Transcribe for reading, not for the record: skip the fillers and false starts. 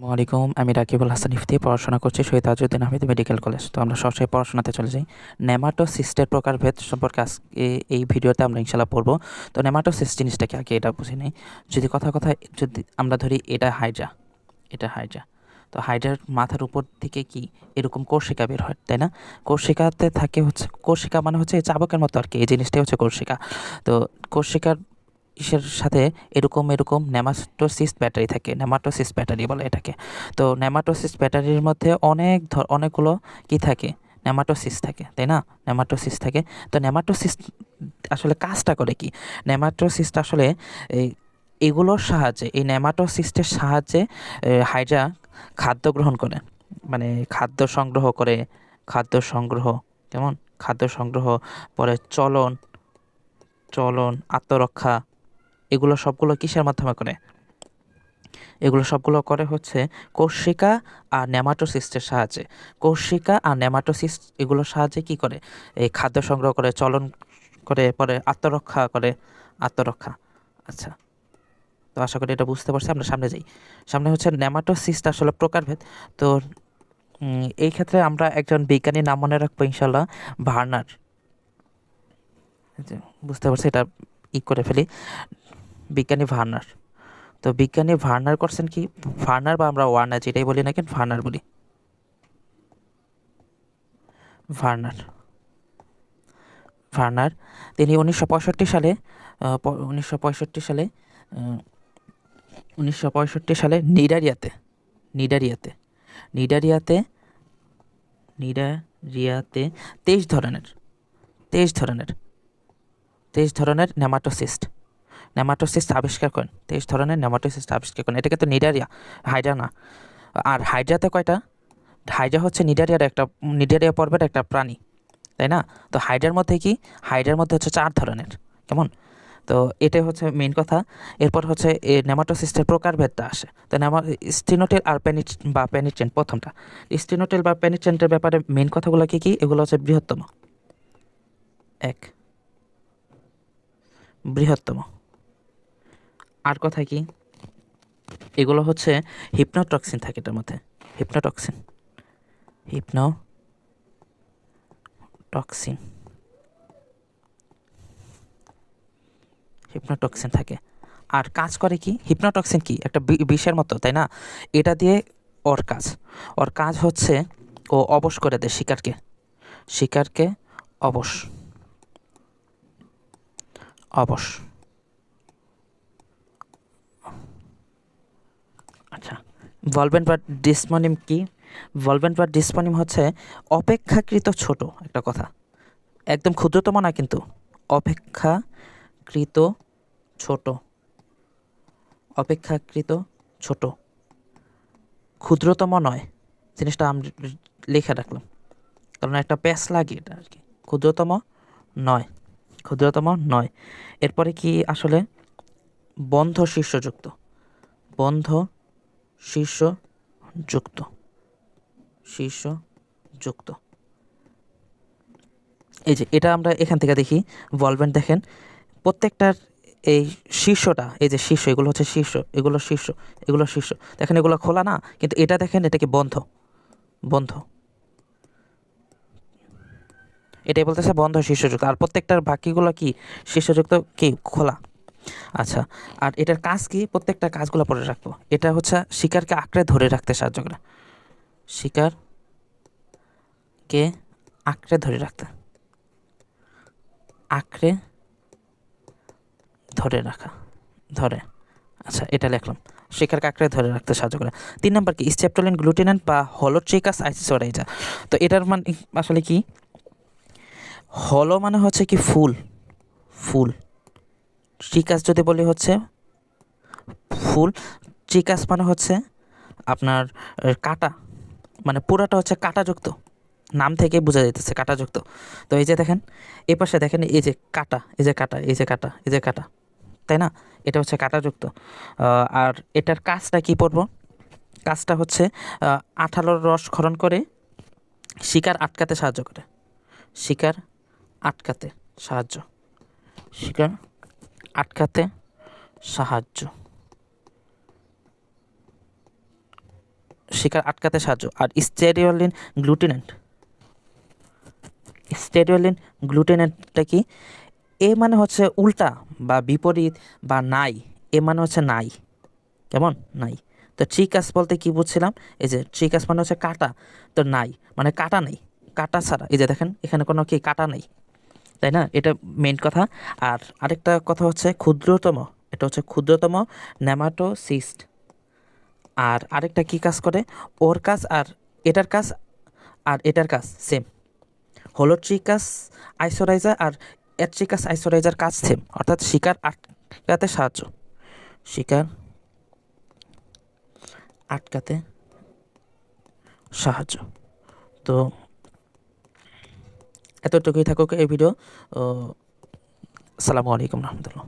আসসালামু আলাইকুম, আমি রাকিবুল হাসান ইফতি পড়াশোনা করছি শহীদ তাজউদ্দিন আহমেদ মেডিকেল কলেজ। তো আমরা সরাসরি পড়াশোনাতে চলে যাই। নেমাটোসিস্টের প্রকারভেদ সম্পর্কে আজকে এই ভিডিওতে আমরা ইনশাল্লাহ পড়বো। তো নেমাটোসিস্ট জিনিসটাকে আগে এটা বুঝে নিই। যদি আমরা ধরি এটা হাইড্রা, তো হাইড্রার মাথার উপর থেকে কি এরকম কোষিকা বের হয়, তাই না? কোষিকাতে থাকে হচ্ছে, কোষিকা মানে হচ্ছে চাবকের মতো আর কি, এই জিনিসটাই হচ্ছে কোষিকা। তো কোষিকার ইসের সাথে এরকম এরকম নেমাটোসিস্ট ব্যাটারি থাকে, নেমাটোসিস্ট ব্যাটারি বলে এটাকে। তো নেমাটোসিস্ট ব্যাটারির মধ্যে অনেকগুলো কি থাকে, নেমাটোসিস্ট থাকে, তাই না? নেমাটোসিস্ট থাকে। তো নেমাটোসিস্ট আসলে কাজটা করে কি? নেমাটোসিস্ট আসলে এই এগুলোর সাহায্যে, এই নেমাটোসিস্টের সাহায্যে হাইড্রা খাদ্য গ্রহণ করে, মানে খাদ্য সংগ্রহ, কেমন খাদ্য সংগ্রহ, পরে চলন চলন আত্মরক্ষা, এগুলো সবগুলো কিসের মাধ্যমে করে? এগুলো সবগুলো করে হচ্ছে কোষিকা আর নেমাটোসিস্টের সাহায্যে। কোষিকা আর নেমাটোসিস্ট এগুলোর সাহায্যে কি করে? এই খাদ্য সংগ্রহ করে, চলন করে, পরে আত্মরক্ষা। আচ্ছা, তো আশা করি এটা বুঝতে পারছি। আমরা সামনে যাই। সামনে হচ্ছে নেমাটোসিস্ট আসলে প্রকারভেদ। তো এই ক্ষেত্রে আমরা একজন বিজ্ঞানীর নাম মনে রাখবো ইনশাল্লাহ, ভার্নার। বুঝতে পারছি, এটা করে ফেলি, বিজ্ঞানী ভার্নার। তো বিজ্ঞানী ভার্নার করছেন কি, ভার্নার বা আমরা ওয়ার্নার যেটাই বলি না কেন, ভার্নার বলি, ভার্নার ভার্নার তিনি 1965 সালে, আহ, প- 1965 সালে আহ, 1965 সালে নিডারিয়াতে নিডারিয়াতে নিডারিয়াতে 23 ধরনের 23 ধরনের 23 ধরনের নেমাটোসিস্ট আবিষ্কার করেন। 23 ধরনের নেমাটোসিস্ট আবিষ্কার করেন। এটা কিন্তু নিডারিয়া, হাইড্রা না। আর হাইড্রাতে কয়টা? হাইড্রা হচ্ছে নিডারিয়া পর্বের একটা প্রাণী, তাই না? তো হাইড্রার মধ্যে হচ্ছে 4 ধরনের, কেমন? তো এটাই হচ্ছে মেইন কথা। এরপর হচ্ছে নেমাটোসিস্টের প্রকারভেদটা আসে। তো স্টিনোটেল আর পেনিট্রেন্ট, প্রথমটা স্টিনোটেল বা পেনিট্রেন্টের ব্যাপারে মেইন কথাগুলো কি কি? এগুলো হচ্ছে এক বৃহত্তম। আর কথা কি? এগুলো হচ্ছে হিপনোটক্সিন থাকে এটার মধ্যে, হিপনোটক্সিন হিপনোটক্সিন হিপনোটক্সিন থাকে। আর কাজ করে কি? হিপনোটক্সিন কি একটা বিষের মতো, তাই না? এটা দিয়ে ওর কাজ হচ্ছে ও অবশ করে দেয় শিকারকে অবশ অবশ আচ্ছা, ভলভেন্ট বা ডিসমনিম কি? ভলভেন্ট বা ডিসমনিম হচ্ছে অপেক্ষাকৃত ছোট একটা কথা, একদম ক্ষুদ্রতম না কিন্তু, অপেক্ষাকৃত ছোট, অপেক্ষাকৃত ছোট, ক্ষুদ্রতম নয়। জিনিসটা আমি লিখে রাখলাম, কারণ একটা প্যাচ লাগে এটা আর কি। ক্ষুদ্রতম নয়, ক্ষুদ্রতম নয়। এরপরে কি আসলে? বন্ধ শীর্ষযুক্ত, বন্ধ শীর্ষযুক্ত শীর্ষযুক্ত এই যে এটা আমরা এখান থেকে দেখি, ভলভেন্ট দেখেন প্রত্যেকটার এই শীর্ষটা, এই যে শীর্ষ, এগুলো হচ্ছে শীর্ষ, এগুলো শীর্ষ দেখেন, এগুলো খোলা না, কিন্তু এটা দেখেন, এটা কি বন্ধ, বন্ধ, এটাই বলতেছে বন্ধ শীর্ষযুক্ত। আর প্রত্যেকটার বাকিগুলো কি? শীর্ষযুক্ত, কি খোলা। আচ্ছা, আর এটার কাজ কি? প্রত্যেকটা কাজগুলো পড়ে রাখবো। এটা হচ্ছে শিকারকে আঁকড়ে ধরে রাখতে সাহায্য করে, শিকারকে আঁকড়ে ধরে রাখতে, আঁকড়ে ধরে রাখা, ধরে। আচ্ছা, এটা লিখলাম, শিকারকে আঁকড়ে ধরে রাখতে সাহায্য করে। 3 নম্বর কি? স্টেপটোলিন গ্লুটিনান্ট বা হলোট্রিকাস আইসোসাইডা। তো এটার মানে আসলে কি? হলো মানে হচ্ছে কি ফুল, ফুল। ট্রিকাস যদি বলি হচ্ছে ফুল। ট্রিকাস মানে হচ্ছে আপনার কাটা, মানে পুরাটা হচ্ছে কাটাযুক্ত, নাম থেকে বোঝা যাইতেছে কাটাযুক্ত। তো এই যে দেখেন, এই পাশে দেখেন, এই যে কাটা, এই যে কাটা, এই যে কাটা, এই যে কাটা, তাই না? এটা হচ্ছে কাটাযুক্ত। আর এটার কাজটা কি পড়ব? কাজটা হচ্ছে আঠালোর রস ক্ষরণ করে শিকার আটকাতে সাহায্য করে, শিকার আটকাতে সাহায্য, শিকার আটকাতে সাহায্য। শিকার আটকাতে সাহায্য। আর স্টেরুলিন গ্লুটেনেটটা কি? এ মানে হচ্ছে উল্টা বা বিপরীত বা নাই, এ মানে হচ্ছে নাই, কেমন নাই। তো ট্রিকাস বলতে কি বুঝছিলাম, এই যে ট্রিকাস মানে হচ্ছে কাটা, তো নাই মানে কাটা নেই, কাটা ছাড়া, এই যে দেখেন এখানে কোনো কি কাটা নেই, তাই না? এটা মেইন কথা। আর আরেকটা কথা হচ্ছে ক্ষুদ্রতম, এটা হচ্ছে ক্ষুদ্রতম নেমাটোসিস্ট। আর আরেকটা কি কাজ করে, ওর কাজ আর এটার কাজ আর এটার কাজ সেম। হোলোট্রিকাস আইসোরাইজার আর অ্যাট্রিকাস আইসোরাইজার কাজ সেম, অর্থাৎ শিকার আটকাতে সাহায্য, শিকার আটকাতে সাহায্য। তো এতটুকুই থাকুক এই ভিডিও। আসসালামু আলাইকুম রহমতুল্লাহ।